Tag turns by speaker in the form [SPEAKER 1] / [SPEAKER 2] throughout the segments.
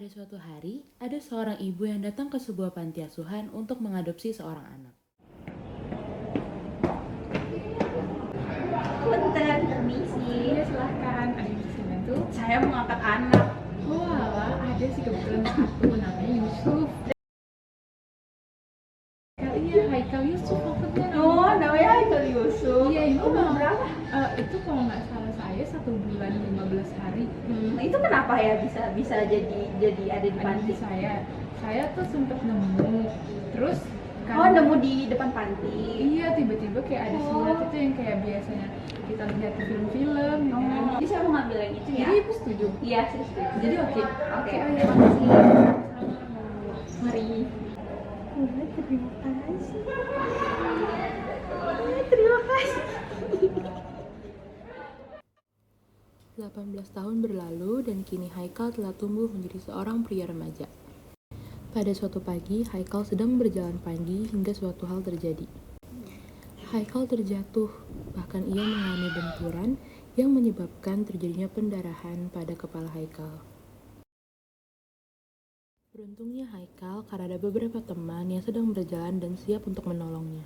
[SPEAKER 1] Pada suatu hari, ada seorang ibu yang datang ke sebuah panti asuhan untuk mengadopsi seorang anak.
[SPEAKER 2] Punten, permisi.
[SPEAKER 3] Iya silahkan, ada yang bisa bantu?
[SPEAKER 2] Saya mau ngangkat anak.
[SPEAKER 3] Oh alah, ada sih kebetulan satu namanya Yusuf. Iya, Haikal Yusuf maksudnya.
[SPEAKER 2] Oh, namanya Haikal Yusuf.
[SPEAKER 3] Iya, ini
[SPEAKER 2] umur berapa?
[SPEAKER 3] Itu kalau nggak salah saya 1 bulan 15 hari.
[SPEAKER 2] Itu kenapa ya bisa jadi ada di panti?
[SPEAKER 3] Saya tuh sempet nemu, terus
[SPEAKER 2] Oh, nemu di depan panti.
[SPEAKER 3] Iya, tiba-tiba kayak ada surat itu yang kayak biasanya kita lihat di film-film gitu kan.
[SPEAKER 2] Jadi saya mau ngambil yang itu ya.
[SPEAKER 3] Jadi ibu setuju?
[SPEAKER 2] Iya, saya setuju.
[SPEAKER 3] Jadi oke.
[SPEAKER 2] Oke,
[SPEAKER 3] Oh
[SPEAKER 2] oke.
[SPEAKER 3] ya, makasih. Mari.
[SPEAKER 2] Terima kasih. Terima kasih.
[SPEAKER 1] 18 tahun berlalu dan kini Haikal telah tumbuh menjadi seorang pria remaja. Pada suatu pagi, Haikal sedang berjalan pagi hingga suatu hal terjadi. Haikal terjatuh, bahkan ia mengalami benturan yang menyebabkan terjadinya pendarahan pada kepala Haikal. Beruntungnya Haikal karena ada beberapa teman yang sedang berjalan dan siap untuk menolongnya.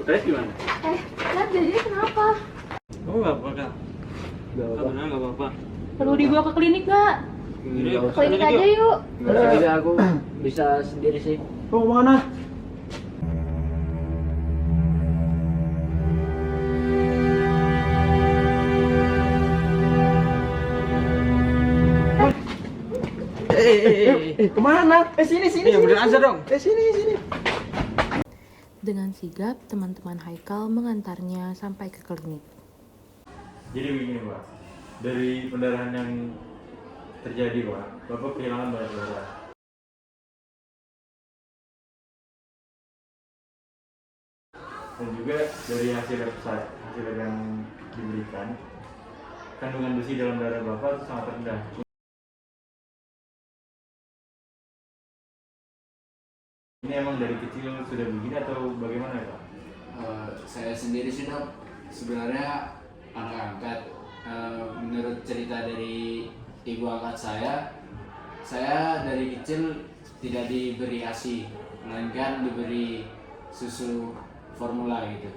[SPEAKER 4] Terus gimana?
[SPEAKER 2] Lihat jadinya kenapa?
[SPEAKER 4] Kamu nggak apa-apa, Kak? Benar nggak apa-apa.
[SPEAKER 2] Perlu dibawa ke klinik nggak? Klinik aja yuk.
[SPEAKER 5] Nggak usah, aku bisa sendiri sih.
[SPEAKER 4] Mau kemana?
[SPEAKER 5] Kemana? Sini.
[SPEAKER 4] Ya bener aja dong.
[SPEAKER 5] Sini.
[SPEAKER 1] Dengan sigap, teman-teman Haikal mengantarnya sampai ke klinik.
[SPEAKER 6] Jadi begini Pak, dari pendarahan yang terjadi Pak, Bapak kehilangan banyak darah. Dan juga dari hasil lab yang diberikan, kandungan besi dalam darah Bapak itu sangat rendah. Ini emang dari kecil sudah begini atau bagaimana ya Pak?
[SPEAKER 5] Saya sendiri sih dok, sebenarnya anak angkat. Menurut cerita dari ibu angkat saya dari kecil tidak diberi ASI, melainkan diberi susu formula gitu.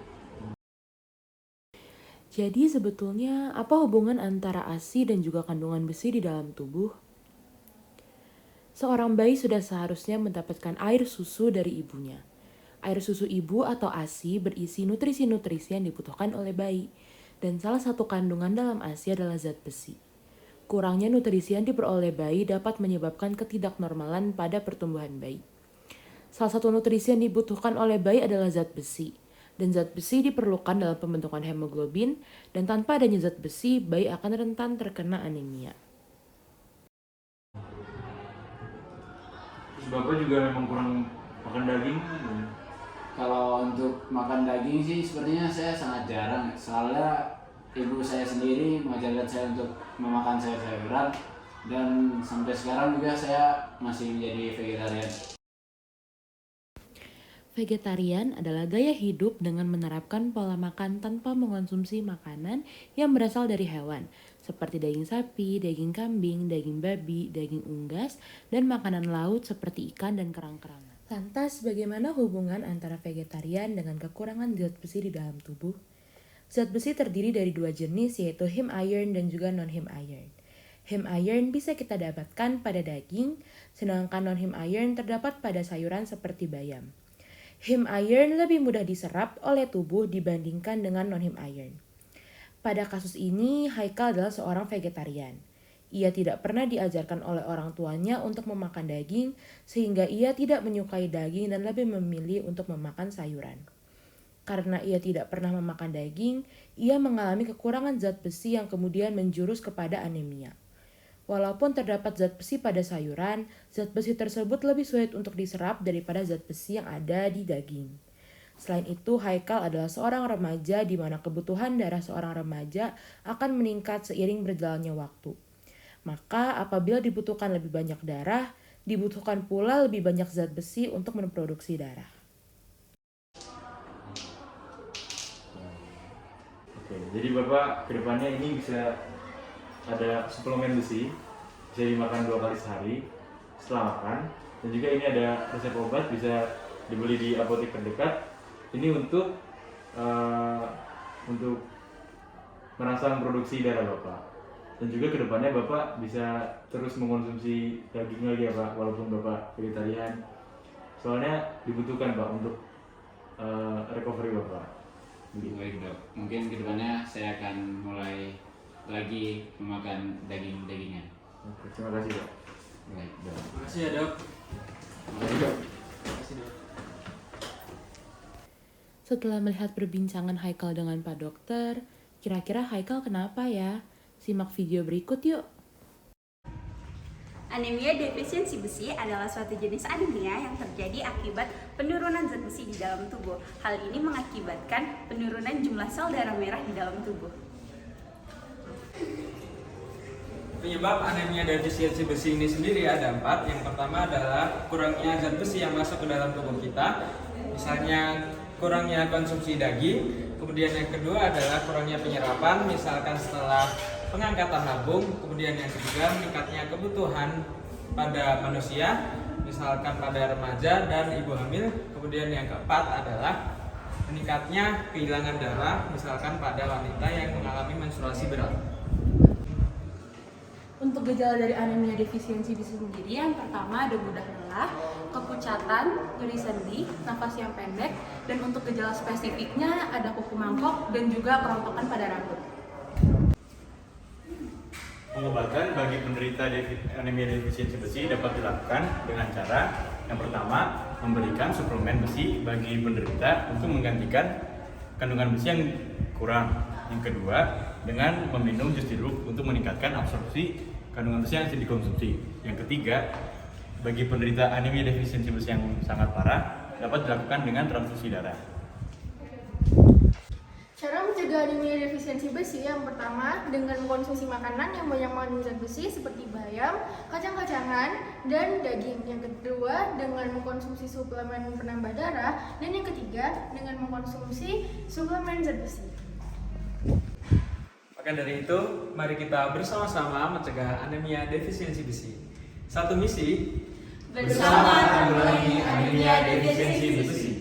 [SPEAKER 1] Jadi sebetulnya apa hubungan antara ASI dan juga kandungan besi di dalam tubuh? Seorang bayi sudah seharusnya mendapatkan air susu dari ibunya. Air susu ibu atau ASI berisi nutrisi-nutrisi yang dibutuhkan oleh bayi. Dan salah satu kandungan dalam ASI adalah zat besi. Kurangnya nutrisi yang diperoleh bayi dapat menyebabkan ketidaknormalan pada pertumbuhan bayi. Salah satu nutrisi yang dibutuhkan oleh bayi adalah zat besi. Dan zat besi diperlukan dalam pembentukan hemoglobin, dan tanpa adanya zat besi, bayi akan rentan terkena anemia.
[SPEAKER 6] Terus Bapak juga memang kurang makan daging?
[SPEAKER 5] Kalau untuk makan daging sih sepertinya saya sangat jarang, soalnya ibu saya sendiri mengajarkan saya untuk memakan sayur-sayuran, dan sampai sekarang juga saya masih menjadi vegetarian.
[SPEAKER 1] Vegetarian adalah gaya hidup dengan menerapkan pola makan tanpa mengonsumsi makanan yang berasal dari hewan, seperti daging sapi, daging kambing, daging babi, daging unggas, dan makanan laut seperti ikan dan kerang-kerangan. Lantas, bagaimana hubungan antara vegetarian dengan kekurangan zat besi di dalam tubuh? Zat besi terdiri dari 2 jenis, yaitu heme iron dan juga non-heme iron. Heme iron bisa kita dapatkan pada daging, sedangkan non-heme iron terdapat pada sayuran seperti bayam. Heme iron lebih mudah diserap oleh tubuh dibandingkan dengan non-heme iron. Pada kasus ini, Haikal adalah seorang vegetarian. Ia tidak pernah diajarkan oleh orang tuanya untuk memakan daging, sehingga ia tidak menyukai daging dan lebih memilih untuk memakan sayuran. Karena ia tidak pernah memakan daging, ia mengalami kekurangan zat besi yang kemudian menjurus kepada anemia. Walaupun terdapat zat besi pada sayuran, zat besi tersebut lebih sulit untuk diserap daripada zat besi yang ada di daging. Selain itu, Haikal adalah seorang remaja di mana kebutuhan darah seorang remaja akan meningkat seiring berjalannya waktu. Maka apabila dibutuhkan lebih banyak darah, dibutuhkan pula lebih banyak zat besi untuk memproduksi darah.
[SPEAKER 6] Oke, Oke, jadi Bapak kedepannya ini bisa ada suplemen besi, bisa dimakan 2 kali sehari setelah makan, dan juga ini ada resep obat bisa dibeli di apotek terdekat. Ini untuk merangsang produksi darah Bapak, dan juga kedepannya Bapak bisa terus mengkonsumsi daging lagi ya Pak, walaupun Bapak vegetarian, soalnya dibutuhkan Pak untuk recovery Bapak.
[SPEAKER 5] Baik dok, mungkin kedepannya saya akan mulai lagi memakan daging-dagingan.
[SPEAKER 6] Oke, terima kasih Pak.
[SPEAKER 5] Baik dok.
[SPEAKER 4] Makasih ya dok.
[SPEAKER 5] Baik dok.
[SPEAKER 4] Makasih dok.
[SPEAKER 1] Setelah melihat perbincangan Haikal dengan Pak Dokter, kira-kira Haikal kenapa ya? Simak video berikut yuk.
[SPEAKER 7] Anemia defisiensi besi adalah suatu jenis anemia yang terjadi akibat penurunan zat besi di dalam tubuh. Hal ini mengakibatkan penurunan jumlah sel darah merah di dalam tubuh.
[SPEAKER 4] Penyebab anemia defisiensi besi ini sendiri ada 4. Yang pertama adalah kurangnya zat besi yang masuk ke dalam tubuh kita, misalnya kurangnya konsumsi daging. Kemudian yang kedua adalah kurangnya penyerapan, misalkan setelah pengangkatan lambung. Kemudian yang ketiga, meningkatnya kebutuhan pada manusia, misalkan pada remaja dan ibu hamil. Kemudian yang keempat adalah meningkatnya kehilangan darah, misalkan pada wanita yang mengalami menstruasi berat.
[SPEAKER 2] Untuk gejala dari anemia defisiensi besi sendiri, yang pertama ada mudah lelah, kepucatan, nyeri sendi, nafas yang pendek, dan untuk gejala spesifiknya ada kuku mangkok dan juga kerontokan pada rambut.
[SPEAKER 6] Pengobatan bagi penderita anemia defisiensi besi dapat dilakukan dengan cara yang pertama, memberikan suplemen besi bagi penderita untuk menggantikan kandungan besi yang kurang. Yang kedua, dengan meminum jus jeruk untuk meningkatkan absorpsi kandungan besi yang dikonsumsi. Yang ketiga, bagi penderita anemia defisiensi besi yang sangat parah dapat dilakukan dengan transfusi darah.
[SPEAKER 2] Cara mencegah anemia defisiensi besi, yang pertama dengan mengkonsumsi makanan yang banyak mengandung zat besi seperti bayam, kacang-kacangan, dan daging. Yang kedua dengan mengkonsumsi suplemen penambah darah, dan yang ketiga dengan mengkonsumsi suplemen zat besi.
[SPEAKER 4] Maka dari itu, mari kita bersama-sama mencegah anemia defisiensi besi. Satu misi,
[SPEAKER 7] Bersama tanggulangi anemia defisiensi besi.